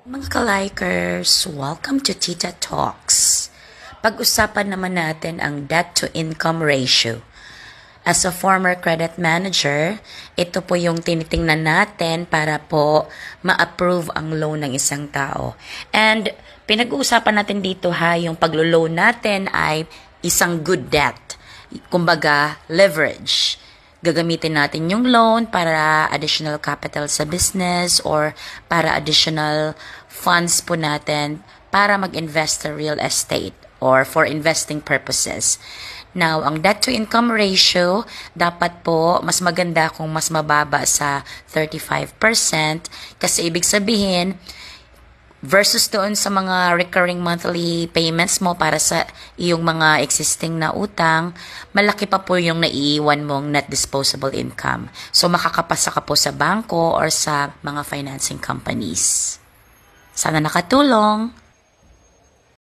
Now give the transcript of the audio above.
Mga ka-likers, welcome to Tita Talks. Pag-usapan naman natin ang debt-to-income ratio. As a former credit manager, ito po yung tinitingnan natin para po ma-approve ang loan ng isang tao. And pinag-uusapan natin dito yung paglo-loan natin ay isang good debt. Kumbaga, leverage. Gagamitin natin yung loan para additional capital sa business or para additional funds po natin para mag-invest sa real estate or for investing purposes. Now, ang debt-to-income ratio, dapat po mas maganda kung mas mababa sa 35% kasi ibig sabihin, versus doon sa mga recurring monthly payments mo para sa iyong mga existing na utang, malaki pa po yung naiiwan mong net disposable income. So, makakapasa ka po sa bangko or sa mga financing companies. Sana nakatulong!